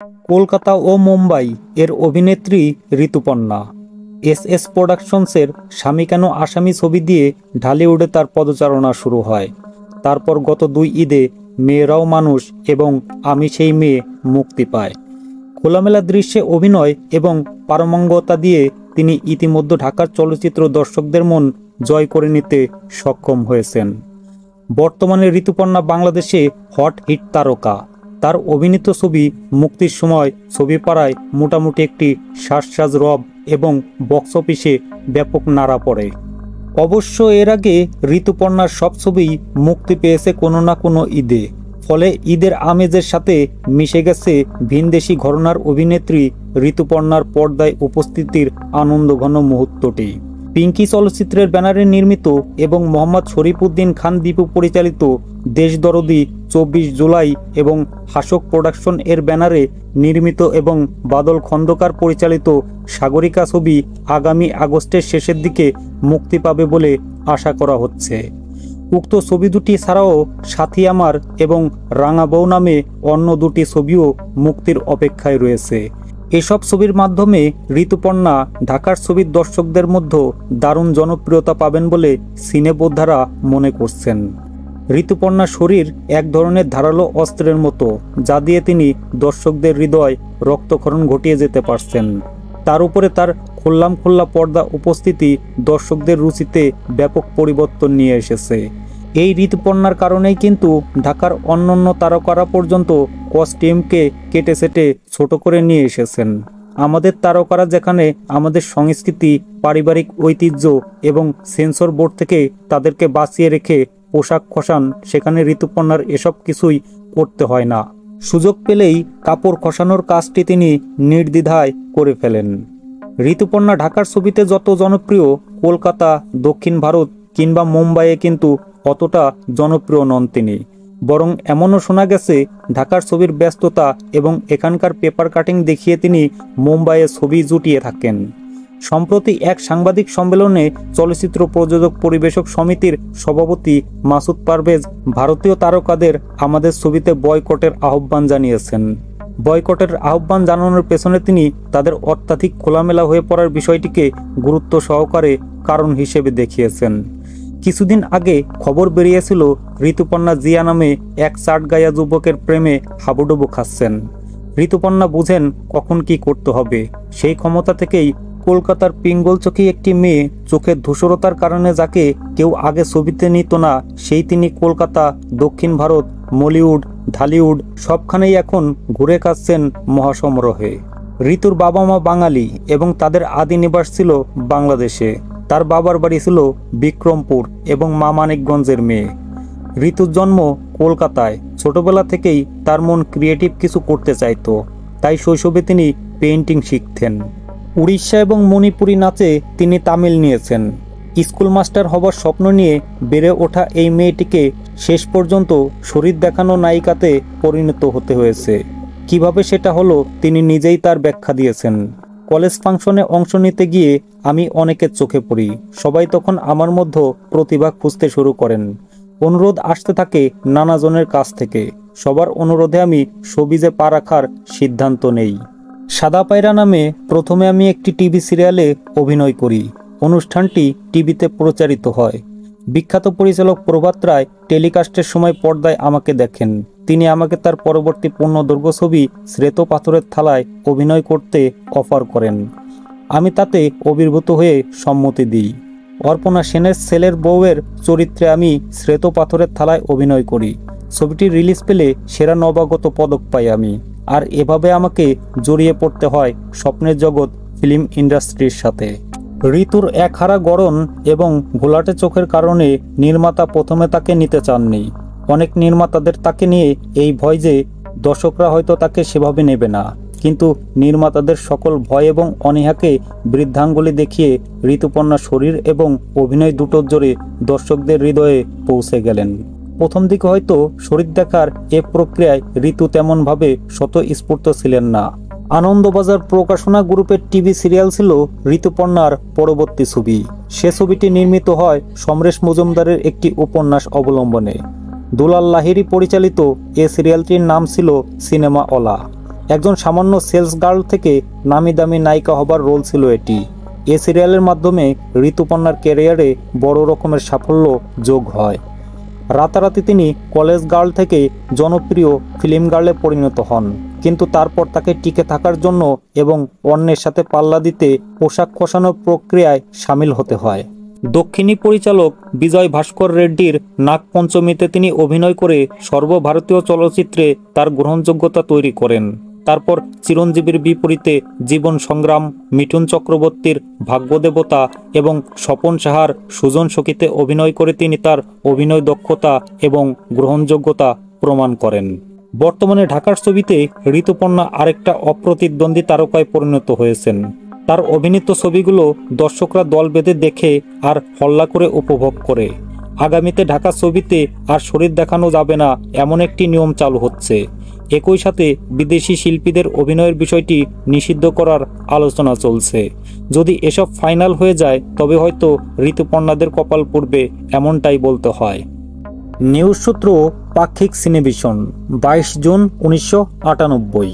কলকাতা ও মুম্বাই এর অভিনেত্রী ঋতুপর্ণা এস প্রোডাকশনসের স্বামী কেন আসামি ছবি দিয়ে ঢালিউডে তার পদচারণা শুরু হয়। তারপর গত 2 ঈদে মেয়েরাও মানুষ এবং আমি সেই মেয়ে মুক্তি পায়। খোলামেলা দৃশ্যে অভিনয় এবং পারমঙ্গতা দিয়ে তিনি ইতিমধ্যে ঢাকার চলচ্চিত্র দর্শকদের মন জয় করে নিতে সক্ষম হয়েছেন। বর্তমানে ঋতুপর্ণা বাংলাদেশে হট হিট তারকা। তার অভিনীত ছবি মুক্তির সময় ছবি পাড়ায় মোটামুটি একটি শ্বাস রব এবং বক্স অফিসে ব্যাপক নাড়া পড়ে। অবশ্য এর আগে ঋতুপর্ণার সব ছবিই মুক্তি পেয়েছে কোনো না কোনো ঈদে, ফলে ঈদের আমেজের সাথে মিশে গেছে ভিনদেশি ঘরানার অভিনেত্রী ঋতুপর্ণার পর্দায় উপস্থিতির আনন্দঘন মুহূর্তটি। পিঙ্কি চলচ্চিত্রের ব্যানারে নির্মিত এবং মোহাম্মদ শরীফউদ্দীন খান দীপু পরিচালিত দেশদরদী, 24 জুলাই এবং হাসক প্রোডাকশন এর ব্যানারে নির্মিত এবং বাদল খন্দকার পরিচালিত সাগরিকা ছবি আগামী আগস্টের শেষের দিকে মুক্তি পাবে বলে আশা করা হচ্ছে। উক্ত ছবি দুটি ছাড়াও সাথী আমার এবং রাঙা বউ নামে অন্য 2টি ছবিও মুক্তির অপেক্ষায় রয়েছে। এসব ছবির মাধ্যমে ঋতুপর্ণা ঢাকার ছবির দর্শকদের মধ্যে দারুণ জনপ্রিয়তা পাবেন বলে সিনেবোদ্ধারা মনে করছেন। ঋতুপর্ণার শরীর এক ধরনের ধারালো অস্ত্রের মতো, যা দিয়ে তিনি দর্শকদের হৃদয় রক্তক্ষরণ ঘটিয়ে যেতে পারছেন। তার উপরে তার খোল্লা পর্দা উপস্থিতি দর্শকদের রুচিতে ব্যাপক পরিবর্তন নিয়ে এসেছে। এই ঋতুপর্ণার কারণেই কিন্তু ঢাকার অন্যান্য তারকারা পর্যন্ত কস্টিউমকে কেটে সেটে ছোট করে নিয়ে এসেছেন। আমাদের তারকারা যেখানে আমাদের সংস্কৃতি, পারিবারিক ঐতিহ্য এবং সেন্সর বোর্ড থেকে তাদেরকে বাঁচিয়ে রেখে পোশাক খসান, সেখানে ঋতুপর্ণার এসব কিছুই করতে হয় না। সুযোগ পেলেই কাপড় খসানোর কাজটি তিনি নির্দ্বিধায় করে ফেলেন। ঋতুপর্ণা ঢাকার ছবিতে যত জনপ্রিয়, কলকাতা, দক্ষিণ ভারত কিংবা মুম্বাইয়ে কিন্তু অতটা জনপ্রিয় নন তিনি। বরং এমনও শোনা গেছে ঢাকার ছবির ব্যস্ততা এবং এখানকার পেপার কাটিং দেখিয়ে তিনি মুম্বাইয়ে ছবি জুটিয়ে থাকেন। সম্প্রতি এক সাংবাদিক সম্মেলনে চলচ্চিত্র প্রযোজক পরিবেশক সমিতির সভাপতি মাসুদ পারভেজ ভারতীয় তারকাদের আমাদের ছবিতে বয়কটের আহ্বান জানিয়েছেন। বয়কটের আহ্বান জানানোর পেছনে তিনি তাদের অত্যাধিক খোলামেলা হয়ে পড়ার বিষয়টিকে গুরুত্ব সহকারে কারণ হিসেবে দেখিয়েছেন। কিছুদিন আগে খবর বেরিয়েছিল ঋতুপর্ণা জিয়া নামে এক চাটগাঁয়া যুবকের প্রেমে হাবুডুবু খাচ্ছেন। ঋতুপর্ণা বুঝেন কখন কি করতে হবে। সেই ক্ষমতা থেকেই কলকাতার পিঙ্গলচোখী একটি মেয়ে, চোখের ধূসরতার কারণে যাকে কেউ আগে ছবিতে নিত না, সেই তিনি কলকাতা, দক্ষিণ ভারত, মলিউড, ঢালিউড সবখানেই এখন ঘুরে কাটছেন মহাসমারোহে। ঋতুর বাবা মা বাঙালি এবং তাদের আদি নিবাস ছিল বাংলাদেশে। তার বাবার বাড়ি ছিল বিক্রমপুর এবং মা মানিকগঞ্জের মেয়ে। ঋতুর জন্ম কলকাতায়। ছোটবেলা থেকেই তার মন ক্রিয়েটিভ কিছু করতে চাইতো, তাই শৈশবে তিনি পেইন্টিং শিখতেন। উড়িষ্যা এবং মণিপুরি নাচে তিনি তামিল নিয়েছেন। স্কুল মাস্টার হবার স্বপ্ন নিয়ে বেড়ে ওঠা এই মেয়েটিকে শেষ পর্যন্ত শরীর দেখানো নায়িকাতে পরিণত হতে হয়েছে। কিভাবে সেটা হলো তিনি নিজেই তার ব্যাখ্যা দিয়েছেন। কলেজ ফাংশনে অংশ নিতে গিয়ে আমি অনেকের চোখে পড়ি। সবাই তখন আমার মধ্যে প্রতিভা খুঁজতে শুরু করেন। অনুরোধ আসতে থাকে নানাজনের কাছ থেকে। সবার অনুরোধে আমি শোবিজে পা রাখার সিদ্ধান্ত নেই। সাদা পায়রা নামে প্রথমে আমি একটি টিভি সিরিয়ালে অভিনয় করি। অনুষ্ঠানটি টিভিতে প্রচারিত হয়। বিখ্যাত পরিচালক প্রভাত রায় টেলিকাস্টের সময় পর্দায় আমাকে দেখেন। তিনি আমাকে তার পরবর্তী পূর্ণদৈর্ঘ্য ছবি শ্বেত পাথরের থালায় অভিনয় করতে অফার করেন। আমি তাতে অভিভূত হয়ে সম্মতি দিই। অর্পণা সেনের ছেলের বউয়ের চরিত্রে আমি শ্বেত পাথরের থালায় অভিনয় করি। ছবিটি রিলিজ পেলে সেরা নবাগত পদক পাই আমি। আর এভাবে আমাকে জড়িয়ে পড়তে হয় স্বপ্নের জগৎ ফিল্ম ইন্ডাস্ট্রির সাথে। ঋতুর একহারা গড়ন এবং ঘোলাটে চোখের কারণে নির্মাতা প্রথমে তাকে নিতে চাননি। অনেক নির্মাতাদের তাকে নিয়ে এই ভয় যে দর্শকরা হয়তো তাকে সেভাবে নেবে না, কিন্তু নির্মাতাদের সকল ভয় এবং অনীহাকে বৃদ্ধাঙ্গুলি দেখিয়ে ঋতুপর্ণা শরীর এবং অভিনয় দুটোর জোরে দর্শকদের হৃদয়ে পৌঁছে গেলেন। প্রথম দিকে হয়তো শরীর দেখার এ প্রক্রিয়ায় ঋতু তেমনভাবে স্বতঃস্ফূর্ত ছিলেন না। আনন্দবাজার প্রকাশনা গ্রুপের টিভি সিরিয়াল ছিল ঋতুপর্ণার পরবর্তী ছবি। সে ছবিটি নির্মিত হয় সমরেশ মজুমদারের একটি উপন্যাস অবলম্বনে। দুলাল লাহিড়ী পরিচালিত এ সিরিয়ালটির নাম ছিল সিনেমা ওলা। একজন সামান্য সেলস গার্ল থেকে নামি দামি নায়িকা হবার রোল ছিল এটি। এ সিরিয়ালের মাধ্যমে ঋতুপর্ণার ক্যারিয়ারে বড় রকমের সাফল্য যোগ হয়। রাতারাতি তিনি কলেজ গার্ল থেকে জনপ্রিয় ফিল্ম গার্লে পরিণত হন, কিন্তু তারপর তাকে টিকে থাকার জন্য এবং অন্যের সাথে পাল্লা দিতে পোশাক খসানোর প্রক্রিয়ায় সামিল হতে হয়। দক্ষিণী পরিচালক বিজয় ভাস্কর রেড্ডির নাগপঞ্চমীতে তিনি অভিনয় করে সর্বভারতীয় চলচ্চিত্রে তার গ্রহণযোগ্যতা তৈরি করেন। তারপর চিরঞ্জীবীর বিপরীতে জীবন সংগ্রাম, মিঠুন চক্রবর্তীর ভাগ্যদেবতা এবং স্বপন সাহার সুজন সখীতে অভিনয় করে তিনি তার অভিনয় দক্ষতা এবং গ্রহণযোগ্যতা প্রমাণ করেন। বর্তমানে ঢাকার ছবিতে ঋতুপর্ণা আরেকটা অপ্রতিদ্বন্দ্বী তারকায় পরিণত হয়েছেন। তার অভিনীত ছবিগুলো দর্শকরা দল বেঁধে দেখে আর হল্লা করে উপভোগ করে। আগামীতে ঢাকা ছবিতে আর শরীর দেখানো যাবে না এমন একটি নিয়ম চালু হচ্ছে। একই সাথে বিদেশি শিল্পীদের অভিনয়ের বিষয়টি নিষিদ্ধ করার আলোচনা চলছে। যদি এসব ফাইনাল হয়ে যায় তবে হয়তো ঋতুপর্ণাদের কপাল পড়বে, এমনটাই বলতে হয়। নিউজ সূত্র পাক্ষিক সিনেভিশন, 22 জুন 1998।